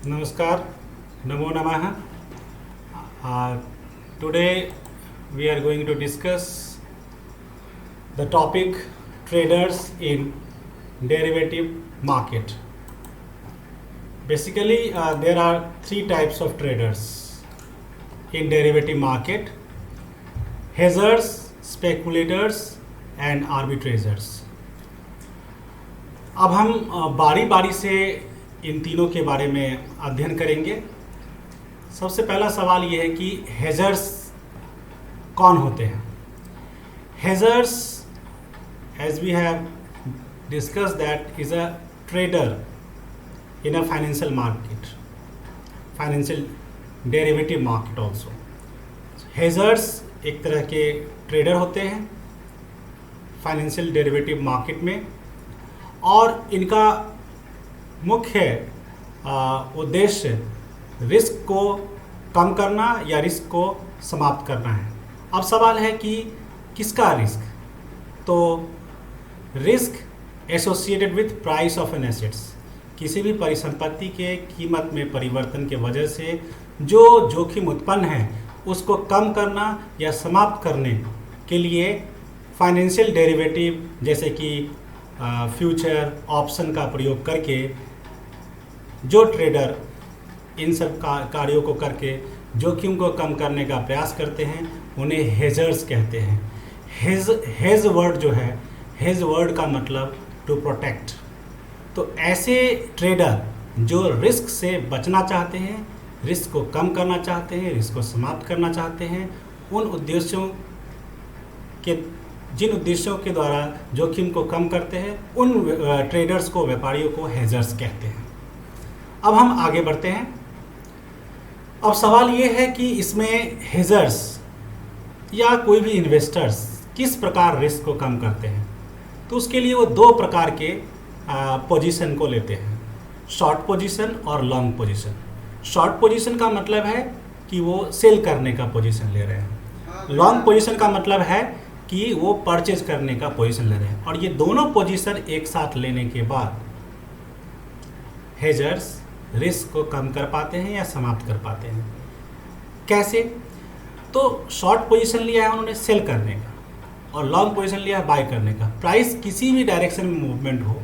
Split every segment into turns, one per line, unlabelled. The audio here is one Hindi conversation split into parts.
Namaskar, Namo Namaha. Today we are going to discuss the topic traders in derivative market. Basically, there are three types of traders in derivative market: hedgers, speculators and arbitragers. अब हम बारी बारी से इन तीनों के बारे में अध्ययन करेंगे। सबसे पहला सवाल ये है कि हेजर्स कौन होते हैं। Hedgers, as we have discuss, that is a trader in a financial market, financial derivative market also. Hedgers एक तरह के ट्रेडर होते हैं फाइनेंशियल डेरिवेटिव मार्केट में, और इनका मुख्य उद्देश्य रिस्क को कम करना या रिस्क को समाप्त करना है। अब सवाल है कि किसका रिस्क? तो risk associated with price of an assets, किसी भी परिसंपत्ति के कीमत में परिवर्तन के वजह से जो जोखिम उत्पन्न है उसको कम करना या समाप्त करने के लिए फाइनेंशियल डेरिवेटिव जैसे कि फ्यूचर ऑप्शन का प्रयोग करके जो ट्रेडर इन सब कार्यों को करके जोखिम को कम करने का प्रयास करते हैं उन्हें हेजर्स कहते हैं। हेज वर्ड जो है, हेज वर्ड का मतलब टू प्रोटेक्ट। तो ऐसे ट्रेडर जो रिस्क से बचना चाहते हैं, रिस्क को कम करना चाहते हैं, रिस्क को समाप्त करना चाहते हैं, जिन उद्देश्यों के द्वारा जोखिम को कम करते हैं, उन ट्रेडर्स को, व्यापारियों को हेजर्स कहते हैं। अब हम आगे बढ़ते हैं। अब सवाल ये है कि इसमें हेजर्स या कोई भी इन्वेस्टर्स किस प्रकार रिस्क को कम करते हैं। तो उसके लिए वो दो प्रकार के पोजीशन को लेते हैं, शॉर्ट पोजीशन और लॉन्ग पोजीशन। शॉर्ट पोजीशन का मतलब है कि वो सेल करने का पोजीशन ले रहे हैं। लॉन्ग पोजीशन का मतलब है कि वो परचेज करने का पोजीशन ले रहे हैं। और ये दोनों पोजीशन एक साथ लेने के बाद हेजर्स रिस्क को कम कर पाते हैं या समाप्त कर पाते हैं। कैसे? तो शॉर्ट पोजीशन लिया है उन्होंने सेल करने का, और लॉन्ग पोजीशन लिया है बाय करने का। प्राइस किसी भी डायरेक्शन में मूवमेंट हो,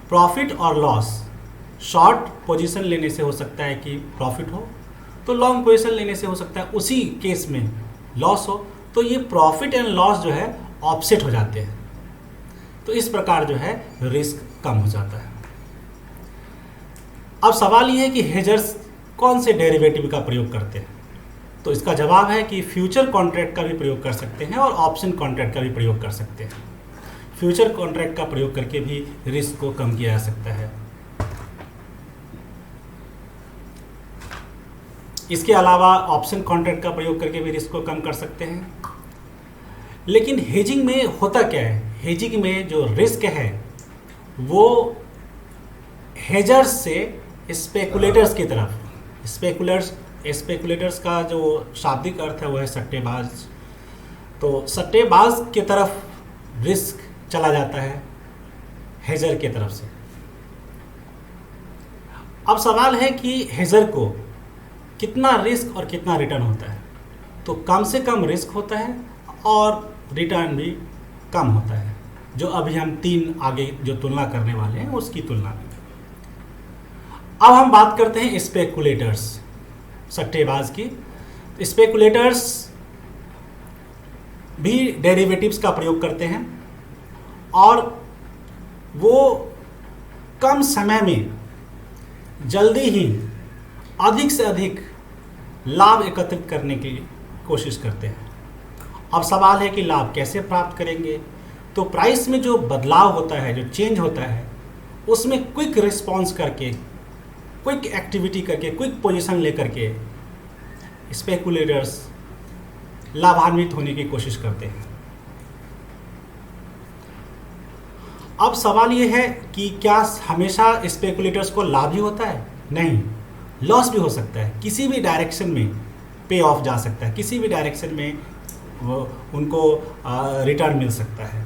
प्रॉफिट और लॉस शॉर्ट पोजीशन लेने से हो सकता है कि प्रॉफिट हो, तो लॉन्ग पोजीशन लेने से हो सकता है उसी केस में लॉस हो। तो ये प्रॉफिट एंड लॉस जो है ऑफसेट हो जाते हैं। तो इस प्रकार जो है रिस्क कम हो जाता है। अब सवाल ये है कि हेजर्स कौन से डेरिवेटिव का प्रयोग करते हैं। तो इसका जवाब है कि फ्यूचर कॉन्ट्रैक्ट का भी प्रयोग कर सकते हैं और ऑप्शन कॉन्ट्रैक्ट का भी प्रयोग कर सकते हैं। फ्यूचर कॉन्ट्रैक्ट का प्रयोग करके भी रिस्क को कम किया जा सकता है। इसके अलावा ऑप्शन कॉन्ट्रैक्ट का प्रयोग करके भी रिस्क को कम कर सकते हैं। लेकिन हेजिंग में होता क्या है? हेजिंग में जो रिस्क है वो हेजर्स से स्पेकुलेटर्स की तरफ, स्पेकुलेटर्स का जो शाब्दिक अर्थ है वो है सट्टेबाज, तो सट्टेबाज की तरफ रिस्क चला जाता है हेजर की तरफ से। अब सवाल है कि हेजर को कितना रिस्क और कितना रिटर्न होता है। तो कम से कम रिस्क होता है और रिटर्न भी कम होता है, जो अभी हम तीन आगे जो तुलना करने वाले हैं उसकी तुलना में। अब हम बात करते हैं स्पेकुलेटर्स, सट्टेबाज की। स्पेकुलेटर्स भी डेरिवेटिव्स का प्रयोग करते हैं और वो कम समय में जल्दी ही अधिक से अधिक लाभ एकत्रित करने की कोशिश करते हैं। अब सवाल है कि लाभ कैसे प्राप्त करेंगे। तो प्राइस में जो बदलाव होता है, जो चेंज होता है, उसमें क्विक रिस्पॉन्स करके, क्विक एक्टिविटी करके, क्विक पोजीशन लेकर के स्पेकुलेटर्स लाभान्वित होने की कोशिश करते हैं। अब सवाल ये है कि क्या हमेशा स्पेकुलेटर्स को लाभ ही होता है? नहीं, लॉस भी हो सकता है। किसी भी डायरेक्शन में पे ऑफ जा सकता है, किसी भी डायरेक्शन में वो उनको रिटर्न मिल सकता है।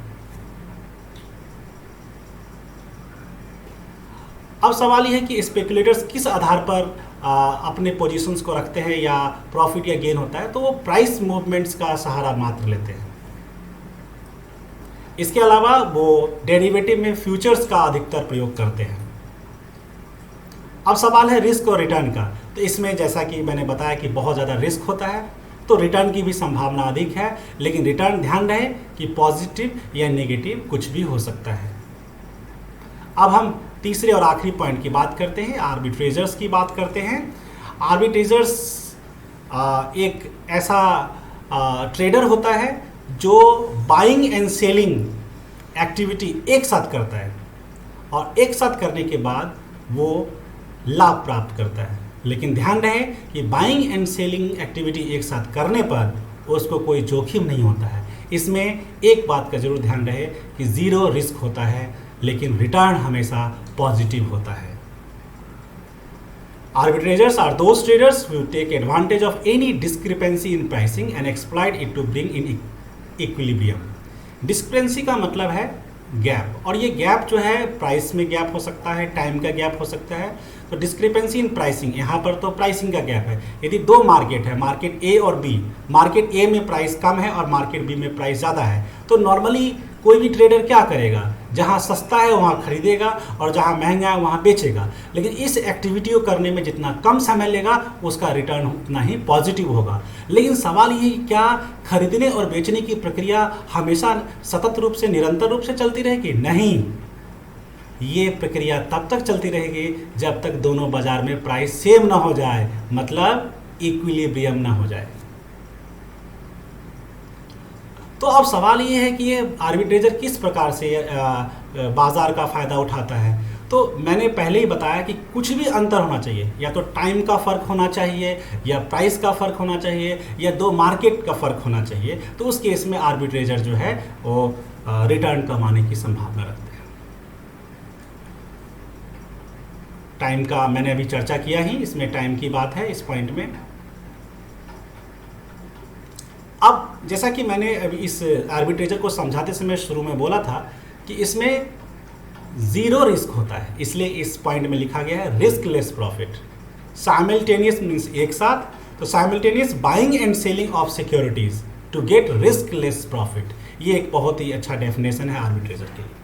अब सवाल ये है कि स्पेकुलेटर्स किस आधार पर अपने पोजीशंस को रखते हैं या प्रॉफिट या गेन होता है, तो वो प्राइस मूवमेंट्स का सहारा मात्र लेते हैं। इसके अलावा वो डेरिवेटिव में फ्यूचर्स का अधिकतर प्रयोग करते हैं। अब सवाल है रिस्क और रिटर्न का। तो इसमें जैसा कि मैंने बताया कि बहुत ज़्यादा रिस्क होता है, तो रिटर्न की भी संभावना अधिक है, लेकिन रिटर्न ध्यान रहे कि पॉजिटिव या नेगेटिव कुछ भी हो सकता है। अब हम तीसरे और आखिरी पॉइंट की बात करते हैं, आर्बिट्रेजर्स की बात करते हैं। आर्बिट्रेजर्स एक ऐसा ट्रेडर होता है जो बाइंग एंड सेलिंग एक्टिविटी एक साथ करता है और एक साथ करने के बाद वो लाभ प्राप्त करता है। लेकिन ध्यान रहे कि बाइंग एंड सेलिंग एक्टिविटी एक साथ करने पर उसको कोई जोखिम नहीं होता है। इसमें एक बात का जरूर ध्यान रहे कि ज़ीरो रिस्क होता है, लेकिन रिटर्न हमेशा पॉजिटिव होता है। Arbitrators are those traders who take advantage of any discrepancy in pricing and exploit it to bring in equilibrium. Discrepancy का मतलब है गैप, और ये गैप जो है प्राइस में गैप हो सकता है, टाइम का गैप हो सकता है। तो डिस्क्रिपेंसी इन प्राइसिंग, यहाँ पर तो प्राइसिंग का गैप है। यदि दो मार्केट है, मार्केट ए और बी, मार्केट ए में प्राइस कम है और मार्केट बी में प्राइस ज़्यादा है, तो नॉर्मली कोई भी ट्रेडर क्या करेगा, जहाँ सस्ता है वहाँ खरीदेगा और जहाँ महंगा है वहाँ बेचेगा। लेकिन इस एक्टिविटी को करने में जितना कम समय लेगा उसका रिटर्न उतना ही पॉजिटिव होगा। लेकिन सवाल ये कि क्या खरीदने और बेचने की प्रक्रिया हमेशा सतत रूप से, निरंतर रूप से चलती रहेगी? नहीं, ये प्रक्रिया तब तक चलती रहेगी जब तक दोनों बाजार में प्राइस सेम ना हो जाए, मतलब इक्विलिब्रियम ना हो जाए। तो अब सवाल ये है कि ये आर्बिट्रेजर किस प्रकार से बाजार का फ़ायदा उठाता है। तो मैंने पहले ही बताया कि कुछ भी अंतर होना चाहिए, या तो टाइम का फ़र्क होना चाहिए, या प्राइस का फ़र्क होना चाहिए, या दो मार्केट का फ़र्क होना चाहिए। तो उस केस में आर्बिट्रेजर जो है वो रिटर्न कमाने की संभावना रखते हैं। टाइम का मैंने अभी चर्चा किया ही, इसमें टाइम की बात है इस पॉइंट में। अब जैसा कि मैंने अभी इस आर्बिट्रेजर को समझाते समय शुरू में बोला था कि इसमें ज़ीरो रिस्क होता है, इसलिए इस पॉइंट में लिखा गया है risk less profit. Simultaneous means एक साथ, तो simultaneous buying and selling of securities to get risk less profit, ये एक बहुत ही अच्छा डेफिनेशन है आर्बिट्रेजर के लिए।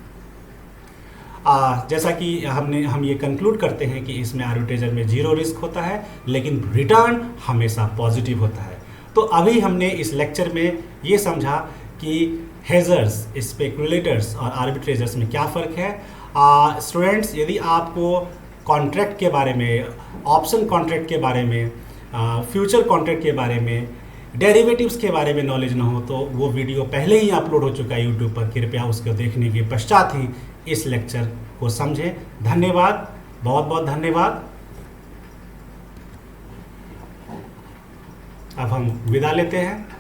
जैसा कि हम ये कंक्लूड करते हैं कि इसमें आर्बिट्रेजर में ज़ीरो रिस्क होता है, लेकिन रिटर्न हमेशा पॉजिटिव होता है। तो अभी हमने इस लेक्चर में ये समझा कि हेजर्स, स्पेकुलेटर्स और आर्बिट्रेजर्स में क्या फ़र्क है। स्टूडेंट्स, यदि आपको कॉन्ट्रैक्ट के बारे में, ऑप्शन कॉन्ट्रैक्ट के बारे में, फ्यूचर कॉन्ट्रैक्ट के बारे में, डेरिवेटिव्स के बारे में नॉलेज ना हो, तो वो वीडियो पहले ही अपलोड हो चुका है यूट्यूब पर। कृपया उसको देखने के पश्चात ही इस लेक्चर को समझें। धन्यवाद, बहुत बहुत धन्यवाद। अब हम विदा लेते हैं।